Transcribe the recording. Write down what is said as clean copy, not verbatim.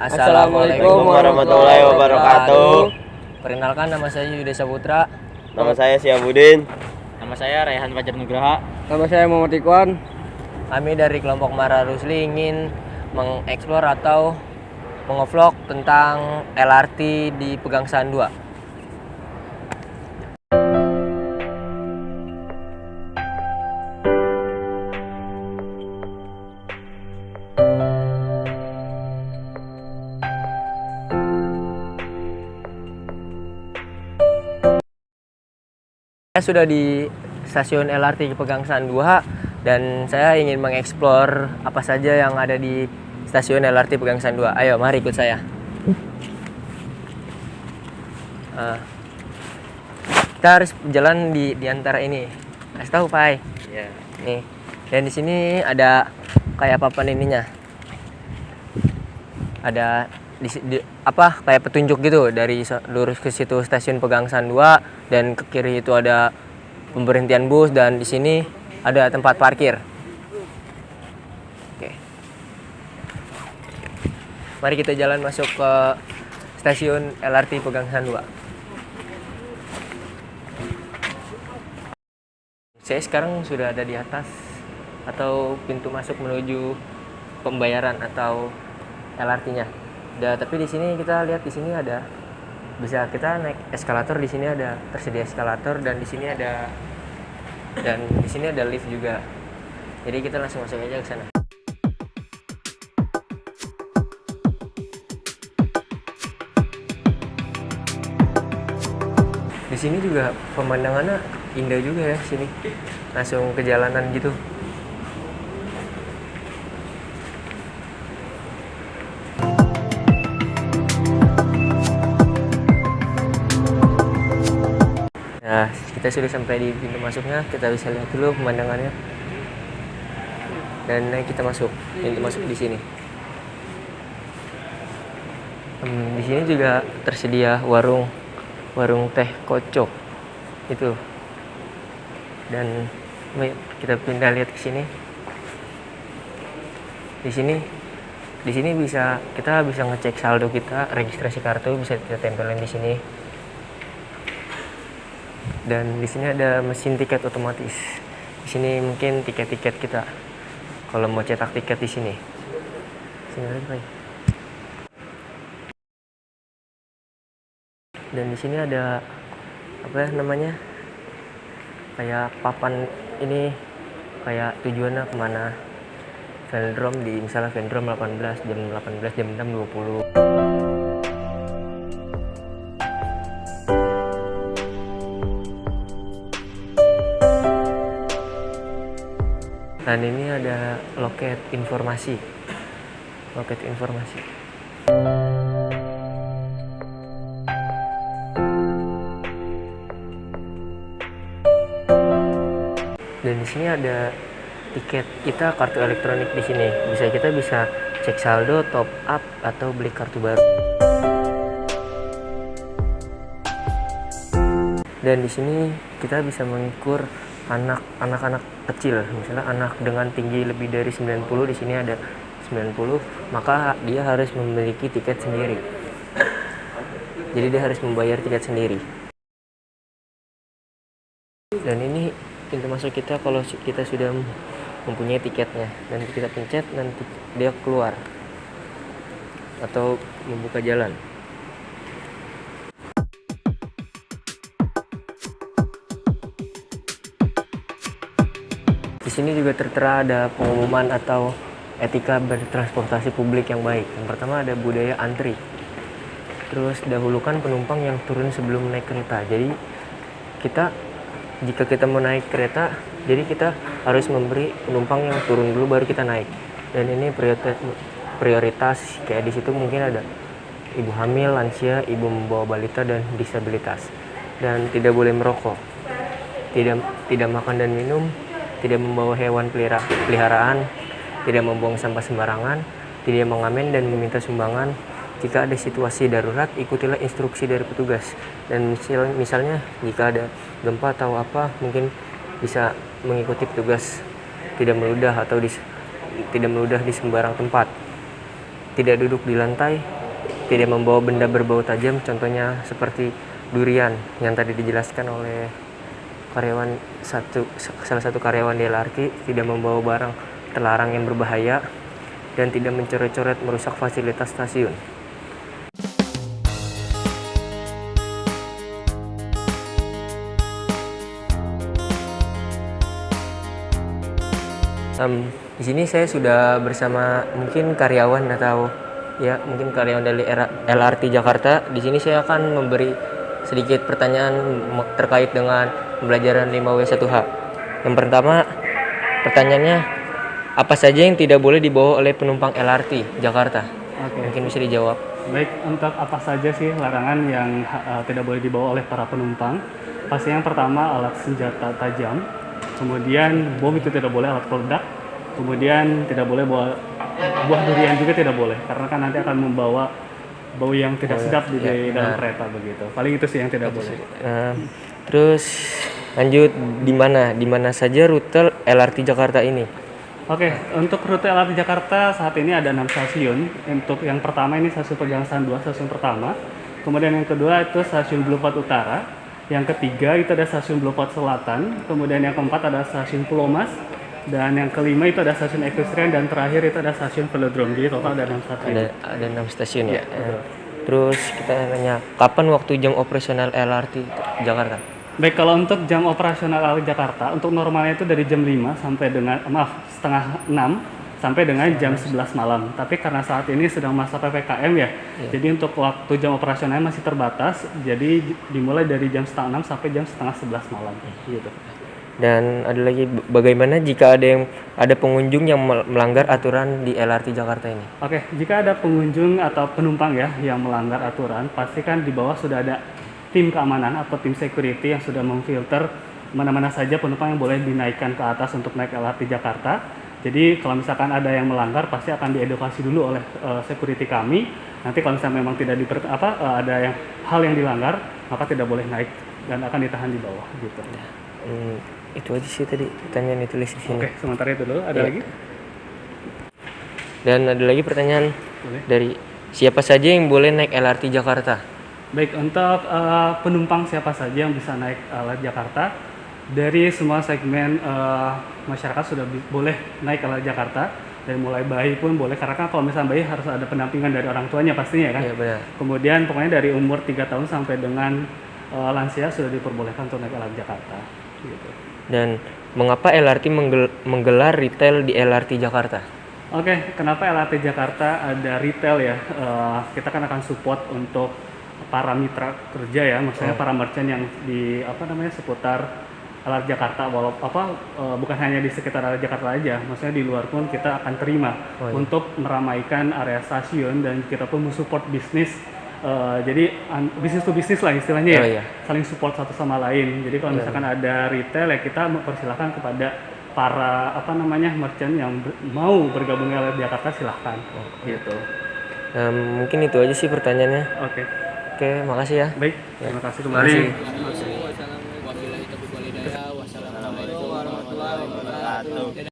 Assalamualaikum warahmatullahi wabarakatuh. Perkenalkan, nama saya Yuda Saputra. Nama saya Syahbudin. Nama saya Raihan Fajar Nugraha. Nama saya Muhammad Ikhwan. Kami dari kelompok Mara Rusli ingin mengeksplor atau mengevlog tentang LRT di Pegangsaan 2. Saya sudah di stasiun LRT Pegangsaan 2 dan saya ingin mengeksplor apa saja yang ada di stasiun LRT Pegangsaan 2. Ayo, mari ikut saya. Kita harus jalan di antara ini. Kasih tahu, Pai. Ya. Nih. Dan di sini ada kayak papan ininya. Ada kayak petunjuk gitu dari lurus ke situ stasiun Pegangsaan 2 dan ke kiri itu ada pemberhentian bus dan di sini ada tempat parkir. Oke. Mari kita jalan masuk ke stasiun LRT Pegangsaan 2. Saya sekarang sudah ada di atas atau pintu masuk menuju pembayaran atau LRT-nya. Tapi di sini kita lihat di sini bisa kita naik eskalator, di sini ada tersedia eskalator dan di sini ada lift juga. Jadi kita langsung masuk aja ke sana. Di sini juga pemandangannya indah juga ya sini. Langsung ke jalanan gitu. Nah, kita sudah sampai di pintu masuknya, kita bisa lihat dulu pemandangannya. Dan kita masuk, pintu masuk di sini. Di sini juga tersedia warung teh kocok itu. Dan kita pindah lihat ke sini. Di sini kita bisa ngecek saldo kita, registrasi kartu bisa kita tempelin di sini. Dan di sini ada mesin tiket otomatis. Di sini mungkin tiket-tiket kita. Kalau mau cetak tiket di sini. Sini lagi. Dan di sini ada kayak papan ini, kayak tujuannya kemana. Velodrome misalnya Velodrome 18 jam 6 20. Dan ini ada loket informasi. Dan di sini ada tiket kita, kartu elektronik di sini. Kita bisa cek saldo, top up atau beli kartu baru. Dan di sini kita bisa mengukur anak-anak kecil, misalnya anak dengan tinggi lebih dari 90, di sini ada 90, maka dia harus memiliki tiket sendiri. Jadi dia harus membayar tiket sendiri. Dan ini pintu masuk kita kalau kita sudah mempunyai tiketnya, dan kita pencet nanti dia keluar atau membuka jalan. Di sini juga tertera ada pengumuman atau etika bertransportasi publik yang baik. Yang pertama ada budaya antri. Terus dahulukan penumpang yang turun sebelum naik kereta. Jadi jika kita mau naik kereta, jadi kita harus memberi penumpang yang turun dulu baru kita naik. Dan ini prioritas kayak di situ mungkin ada ibu hamil, lansia, ibu membawa balita dan disabilitas. Dan tidak boleh merokok. Tidak makan dan minum. Tidak membawa hewan peliharaan, tidak membuang sampah sembarangan, tidak mengamen dan meminta sumbangan. Jika ada situasi darurat, ikutilah instruksi dari petugas. Dan misalnya jika ada gempa atau apa, mungkin bisa mengikuti petugas. Tidak meludah di sembarang tempat. tidak duduk di lantai, tidak membawa benda berbau tajam, contohnya seperti durian yang tadi dijelaskan oleh salah satu karyawan di LRT, tidak membawa barang terlarang yang berbahaya, dan tidak mencoret-coret merusak fasilitas stasiun. Di sini saya sudah bersama mungkin karyawan atau ya mungkin karyawan dari LRT Jakarta. Di sini saya akan memberi sedikit pertanyaan terkait dengan pembelajaran 5W1H. Yang pertama, pertanyaannya, apa saja yang tidak boleh dibawa oleh penumpang LRT Jakarta? Oke. Mungkin bisa dijawab. Baik, untuk apa saja sih larangan yang tidak boleh dibawa oleh para penumpang? Pasti yang pertama alat senjata tajam, kemudian bom itu tidak boleh, alat peledak, kemudian tidak boleh bawa buah durian juga tidak boleh, karena kan nanti akan membawa bau yang tidak sedap di dalam kereta begitu. Paling itu sih yang tidak boleh. Terus lanjut, di mana saja rute LRT Jakarta ini? Oke, untuk rute LRT Jakarta saat ini ada 6 stasiun. Untuk yang pertama ini stasiun Pegangsaan 2, stasiun pertama. Kemudian yang kedua itu stasiun Boulevard Utara. Yang ketiga itu ada stasiun Boulevard Selatan. Kemudian yang keempat ada stasiun Pulau Mas. Dan yang kelima itu ada stasiun Equestrian, dan terakhir itu ada stasiun Velodrome. Jadi total ada 6 stasiun. Ada 6 stasiun ya. Betul. Terus kita nanya, kapan waktu jam operasional LRT Jakarta? Baik, kalau untuk jam operasional LRT Jakarta, untuk normalnya itu dari jam 5 sampai dengan, setengah 6 sampai dengan jam 11 malam. Tapi karena saat ini sedang masa PPKM ya, jadi untuk waktu jam operasionalnya masih terbatas, jadi dimulai dari jam setengah 6 sampai jam setengah 11 malam. Gitu. Dan ada lagi, bagaimana jika ada pengunjung yang melanggar aturan di LRT Jakarta ini? Oke, jika ada pengunjung atau penumpang ya yang melanggar aturan, pastikan di bawah sudah ada tim keamanan atau tim security yang sudah memfilter mana-mana saja penumpang yang boleh dinaikkan ke atas untuk naik LRT Jakarta. Jadi kalau misalkan ada yang melanggar, pasti akan diedukasi dulu oleh security kami. Nanti kalau misalnya memang tidak ada hal yang dilanggar, maka tidak boleh naik dan akan ditahan di bawah gitu. Itu aja sih tadi pertanyaan yang ditulis di sini. Oke, sementara itu dulu. Ada lagi? Dan ada lagi pertanyaan Boleh. dari siapa saja yang boleh naik LRT Jakarta? Baik, untuk penumpang siapa saja yang bisa naik LRT Jakarta, dari semua segmen masyarakat sudah boleh naik LRT Jakarta. Dari mulai bayi pun boleh, karena kan kalau misalnya bayi harus ada pendampingan dari orang tuanya pastinya kan. Iya benar. Kemudian pokoknya dari umur 3 tahun sampai dengan lansia sudah diperbolehkan untuk naik LRT Jakarta. Gitu. Dan mengapa LRT menggelar retail di LRT Jakarta? Oke, kenapa LRT Jakarta ada retail ya? Kita kan akan support untuk para mitra kerja ya, maksudnya para merchant yang di seputar LRT Jakarta, bukan hanya di sekitar LRT Jakarta aja, maksudnya di luar pun kita akan terima untuk meramaikan area stasiun, dan kita pun mensupport bisnis. Jadi bisnis to bisnis lah istilahnya ya, saling support satu sama lain. Jadi kalau misalkan ada retail ya, kita mempersilahkan kepada para merchant yang mau bergabung di LRT Jakarta, silahkan. Gitu. Mungkin itu aja sih pertanyaannya. Oke, makasih ya. Baik, terima kasih kembali. Wassalamualaikum warahmatullahi wabarakatuh.